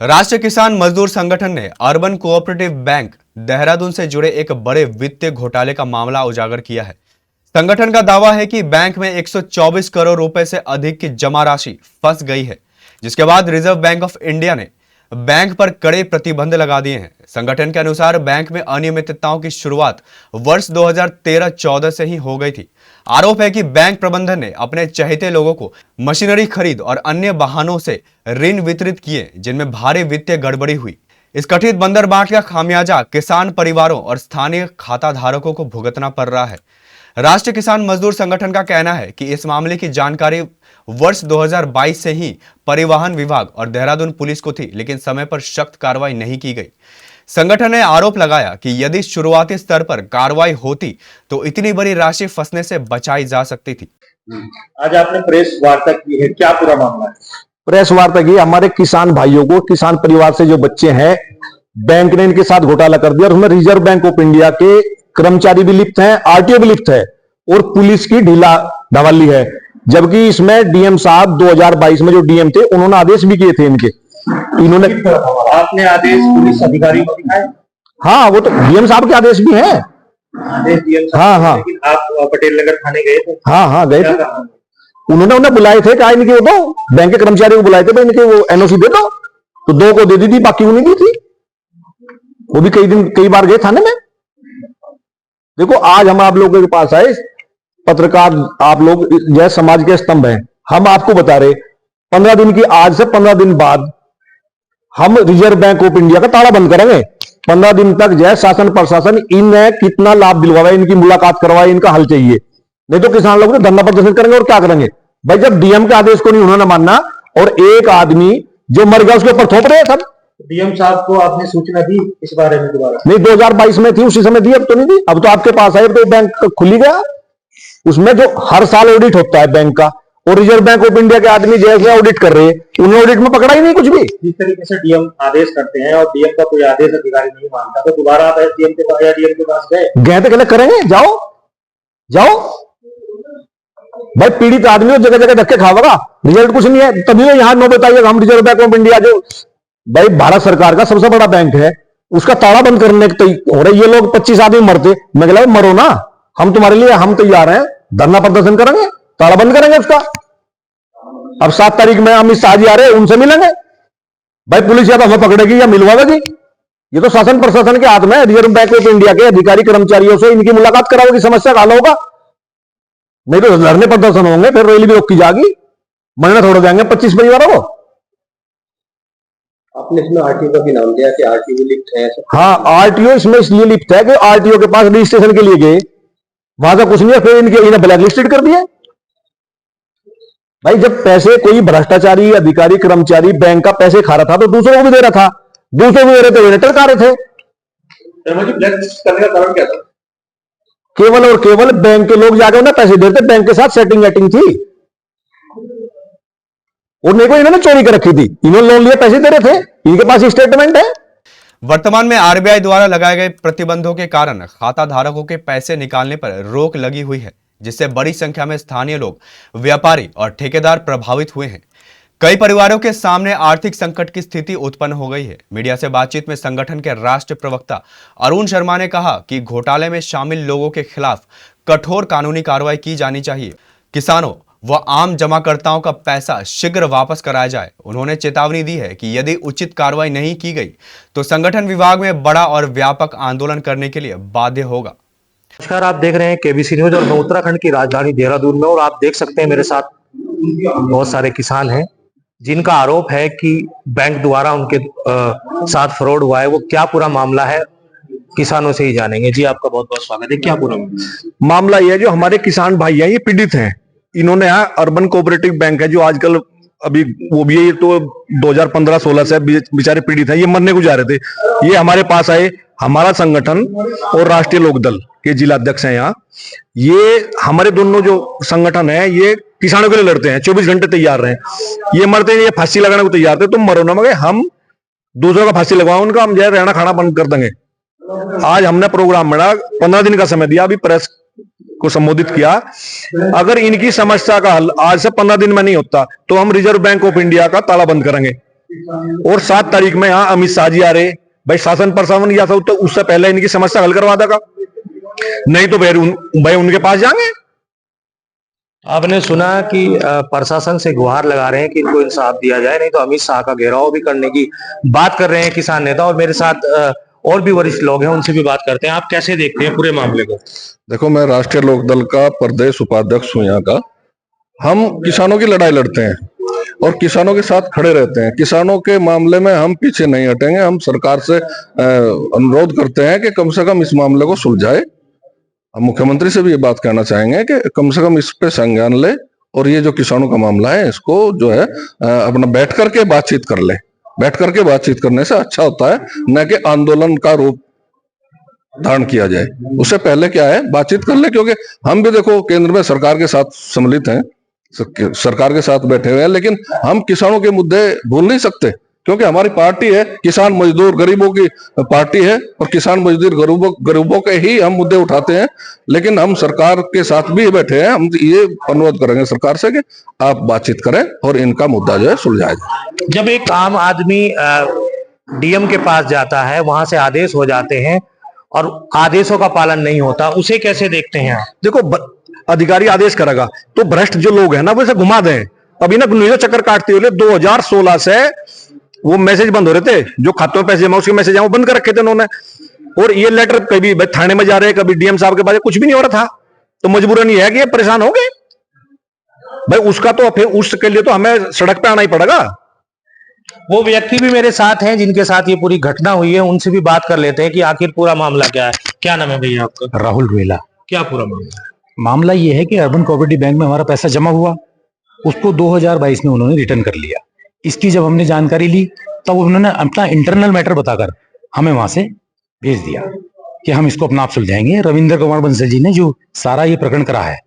राष्ट्रीय किसान मजदूर संगठन ने अर्बन कोऑपरेटिव बैंक देहरादून से जुड़े एक बड़े वित्तीय घोटाले का मामला उजागर किया है। संगठन का दावा है कि बैंक में 124 करोड़ रुपए से अधिक की जमा राशि फंस गई है, जिसके बाद रिजर्व बैंक ऑफ इंडिया ने बैंक पर कड़े प्रतिबंध लगा दिए हैं। संगठन के अनुसार बैंक में अनियमितताओं की शुरुआत वर्ष 2013-14 से ही हो गई थी। आरोप है कि बैंक प्रबंधन ने अपने चहेते लोगों को मशीनरी खरीद और अन्य वाहनों से ऋण वितरित किए, जिनमें भारी वित्तीय गड़बड़ी हुई। इस कथित बंदर बाट का खामियाजा किसान परिवारों और स्थानीय खाता धारकों को भुगतना पड़ रहा है। राष्ट्रीय किसान मजदूर संगठन का कहना है कि इस मामले की जानकारी वर्ष 2022 से ही परिवहन विभाग और देहरादून पुलिस को थी, लेकिन समय पर सख्त कार्रवाई नहीं की गई। संगठन ने आरोप लगाया कि यदि शुरुआती स्तर पर कार्रवाई होती तो इतनी बड़ी राशि फंसने से बचाई जा सकती थी। आज आपने प्रेस वार्ता की है, क्या पूरा मामला है? प्रेस वार्ता की, हमारे किसान भाइयों को, किसान परिवार से जो बच्चे हैं, बैंक ने इनके साथ घोटाला कर दिया और उसमें रिजर्व बैंक ऑफ इंडिया के कर्मचारी भी लिप्त हैं, आरटीओ भी लिप्त है और पुलिस की ढीला ढवाली है। जबकि इसमें डीएम साहब 2022 में जो डीएम थे, उन्होंने आदेश भी किए थे इनके। इन्होंने आपने आदेश पुलिस अधिकारी को दिखाए? हाँ, वो तो डीएम साहब के आदेश भी हैं। आदेश डीएम साहब, हाँ, लेकिन आप पटेल नगर थाने गए थे? हाँ, गए थे। उन्होंने बुलाए थे, कहा इनके वो दो, बैंक के कर्मचारी को बुलाए थे, इनके वो एनओसी दे दो, तो 2 को दे दी थी, बाकी उन्हें दी थी। वो भी कई बार गए थाने में। देखो, आज हम आप लोगों के पास आए, पत्रकार आप लोग जय समाज के स्तंभ हैं। हम आपको बता रहे 15 दिन की, आज से 15 दिन बाद हम रिजर्व बैंक ऑफ इंडिया का ताला बंद करेंगे। 15 दिन तक जय शासन प्रशासन इन्हें कितना लाभ दिलवाए, इनकी मुलाकात करवाए, इनका हल चाहिए। नहीं तो किसान लोग धरना प्रदर्शन करेंगे और क्या करेंगे भाई, जब डीएम के आदेश को नहीं उन्होंने मानना और एक आदमी जो मर गया उसके ऊपर थोप रहे हैं सब। डीएम साहब को आपने सूचना दी इस बारे में? दोबारा नहीं, 2022 में थी, उसी समय दी, अब तो नहीं दी। अब तो आपके पास आए तो बैंक खुली गया। उसमें जो हर साल ऑडिट होता है बैंक का, और रिजर्व बैंक ऑफ इंडिया के आदमी जैसे ऑडिट कर रहे हैं, उन्हें ऑडिट में पकड़ा ही नहीं कुछ भी। जिस तरीके से डीएम आदेश करते हैं और डीएम का कोई आदेश अधिकारी नहीं मानता, तो दोबारा आप डीएम के पास या डीएम के पास गए तो कहले करेंगे, जाओ भाई, पीड़ित आदमी और जगह जगह धक्के खावेगा, रिजल्ट कुछ नहीं है। तभी तो यहां नो बताइएगा, हम रिजर्व बैंक ऑफ इंडिया जो भाई भारत सरकार का सबसे बड़ा बैंक है, उसका ताला बंद करने हो रहे ये लोग। 25 आदमी मरते, मैं कहला मरो ना, हम तुम्हारे लिए हम तैयार हैं, धरना प्रदर्शन करेंगे, ताला बंद करेंगे उसका। अब 7 तारीख में अमित शाह जी आ रहे हैं, उनसे मिलेंगे भाई। पुलिस या तो हमें पकड़ेगी या मिलवाएगी। ये तो शासन प्रशासन के हाथ में। रिजर्व बैंक ऑफ इंडिया के अधिकारी कर्मचारियों से इनकी मुलाकात कराओगी, समस्या का हल होगा। नहीं तो धरने प्रदर्शन होंगे, फिर रैली भी रोकी जाएगी, मरने छोड़ देंगे 25 परिवारों को। आपने इसमें आरटीओ का भी नाम दिया कि आरटीओ लिप्त है। हाँ, आरटीओ इसमें इसलिए लिप्त है कि आरटीओ के पास रजिस्ट्रेशन के लिए गए, वहां का कुछ नहीं है, फिर इन्हें ब्लैक लिस्टेड कर दिया। भाई, जब पैसे कोई भ्रष्टाचारी अधिकारी कर्मचारी बैंक का पैसे खा रहा था तो दूसरों को भी दे रहा था, दूसरों को दे रहे थे, इन्हें टरका रहे थे। ब्लैक लिस्ट करने का कारण क्या था? केवल और केवल बैंक के लोग जाकर उन्हें पैसे देते, बैंक के साथ सेटिंग थी, और नहीं को इन्होंने चोरी कर रखी थी। इन्होंने लोन लिया, पैसे दे रहे थे, इनके पास स्टेटमेंट है। वर्तमान में आरबीआई द्वारा लगाए गए प्रतिबंधों के कारण खाता धारकों के पैसे निकालने पर रोक लगी हुई है, जिससे बड़ी संख्या में स्थानीय लोग, व्यापारी और ठेकेदार प्रभावित हुए हैं। कई परिवारों के सामने आर्थिक संकट की स्थिति उत्पन्न हो गई है। मीडिया से बातचीत में संगठन के राष्ट्रीय प्रवक्ता अरुण शर्मा ने कहा कि घोटाले में शामिल लोगों के खिलाफ कठोर कानूनी कार्रवाई की जानी चाहिए। किसानों व आम जमाकर्ताओं का पैसा शीघ्र वापस कराया जाए। उन्होंने चेतावनी दी है कि यदि उचित कार्रवाई नहीं की गई तो संगठन विभाग में बड़ा और व्यापक आंदोलन करने के लिए बाध्य होगा। नमस्कार, आप देख रहे हैं केबीसी न्यूज और मैं उत्तराखंड की राजधानी देहरादून में, और आप देख सकते हैं मेरे साथ बहुत सारे किसान हैं जिनका आरोप है कि बैंक द्वारा उनके साथ फ्रॉड हुआ है। वो क्या पूरा मामला है, किसानों से ही जानेंगे। जी, आपका बहुत बहुत स्वागत है। क्या पूरा मामला यह है, जो हमारे किसान भाई हैं ये पीड़ित हैं। इन्होंने यहाँ अर्बन कोऑपरेटिव बैंक है जो आजकल अभी वो भी है, ये तो 2015-16 से बेचारे पीड़ित हैं, ये मरने को जा रहे थे। ये हमारे पास आए, हमारा संगठन और राष्ट्रीय लोकदल के जिला अध्यक्ष हैं यहाँ। ये हमारे दोनों जो संगठन है ये किसानों के लिए लड़ते हैं, 24 घंटे तैयार रहे। ये मरते हैं, ये फांसी लगाने को तैयार थे, तुम मरो ना, मगर हम दूसरों का फांसी लगवाओ, उनका हम जो रहना खाना बंद कर देंगे। आज हमने प्रोग्राम बना, 15 दिन का समय दिया, अभी प्रेस को संबोधित किया। अगर इनकी समस्या का हल आज से 15 दिन में नहीं होता तो हम रिजर्व बैंक ऑफ इंडिया का ताला बंद करेंगे। और 7 तारीख में यहाँ अमित शाह जी आ रहे, भाई शासन प्रशासन या तो उससे पहले इनकी समस्या हल करवा देगा, नहीं तो भाई उनके पास जाएंगे। आपने सुना कि प्रशासन से गुहार लगा रहे हैं कि इनको इंसाफ दिया जाए, नहीं तो अमित शाह का घेराव भी करने की बात कर रहे हैं किसान नेता। और मेरे साथ और भी वरिष्ठ लोग हैं, उनसे भी बात करते हैं। आप कैसे देखते हैं पूरे मामले को? देखो, मैं राष्ट्रीय लोकदल का प्रदेश उपाध्यक्ष हूं यहाँ का। हम किसानों की लड़ाई लड़ते हैं और किसानों के साथ खड़े रहते हैं। किसानों के मामले में हम पीछे नहीं हटेंगे। हम सरकार से अनुरोध करते हैं कि कम से कम इस मामले को सुलझाए। हम मुख्यमंत्री से भी ये बात कहना चाहेंगे कि कम से कम इस पे संज्ञान ले और ये जो किसानों का मामला है इसको जो है अपना बैठ करके बातचीत कर ले। बैठ करके बातचीत करने से अच्छा होता है, न कि आंदोलन का रूप धारण किया जाए। उससे पहले क्या है, बातचीत कर ले। क्योंकि हम भी देखो केंद्र में सरकार के साथ सम्मिलित हैं, सरकार के साथ बैठे हुए हैं, लेकिन हम किसानों के मुद्दे भूल नहीं सकते, क्योंकि हमारी पार्टी है किसान मजदूर गरीबों की पार्टी है और किसान मजदूर गरीबों के ही हम मुद्दे उठाते हैं। लेकिन हम सरकार के साथ भी बैठे हैं। हम ये अनुरोध करेंगे सरकार से कि आप बातचीत करें और इनका मुद्दा जो है सुलझाया जाए। जब एक आम आदमी डीएम के पास जाता है, वहां से आदेश हो जाते हैं और आदेशों का पालन नहीं होता, उसे कैसे देखते हैं आप? देखो, अधिकारी आदेश करेगा तो भ्रष्ट जो लोग हैं ना वो इसे घुमा दें। अभी ना न्यूज़ चक्कर काटते हुए 2016 से वो मैसेज बंद हो रहे थे, जो खातों में पैसे जमा उसके मैसेज वो बंद कर रखे थे उन्होंने। और ये लेटर कभी थाने में जा रहे हैं, कभी डीएम साहब के पास, कुछ भी नहीं हो रहा था। तो मजबूरन ये है कि ये परेशान हो गए भाई। उसका तो फिर उसके लिए तो हमें सड़क पे आना ही पड़ेगा। वो व्यक्ति भी मेरे साथ हैं जिनके साथ ये पूरी घटना हुई है, उनसे भी बात कर लेते हैं कि आखिर पूरा मामला क्या है। क्या नाम है भैया आपका? राहुल रुएला। क्या पूरा मामला है? मामला ये है कि अर्बन कोऑपरेटिव बैंक में हमारा पैसा जमा हुआ, उसको 2022 में उन्होंने रिटर्न कर लिया। इसकी जब हमने जानकारी ली तब उन्होंने अपना इंटरनल मैटर बताकर हमें वहां से भेज दिया कि हम इसको अपना आप सुलझाएंगे। रविंद्र कुमार बंसल जी ने जो सारा ये प्रकरण करा है,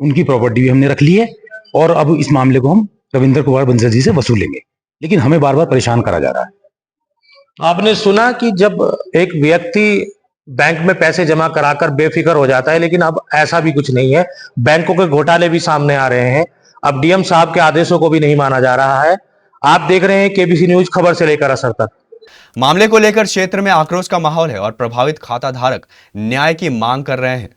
उनकी प्रॉपर्टी भी हमने रख ली है और अब इस मामले को हम रविंद्र कुमार बंसल जी से वसूलेंगे, लेकिन हमें बार बार परेशान करा जा रहा है। आपने सुना कि जब एक व्यक्ति बैंक में पैसे जमा कराकर बेफिक्र हो जाता है, लेकिन अब ऐसा भी कुछ नहीं है। बैंकों के घोटाले भी सामने आ रहे हैं। अब डीएम साहब के आदेशों को भी नहीं माना जा रहा है। आप देख रहे हैं केबीसी न्यूज, खबर से लेकर असर तक। मामले को लेकर क्षेत्र में आक्रोश का माहौल है और प्रभावित खाता धारक न्याय की मांग कर रहे हैं।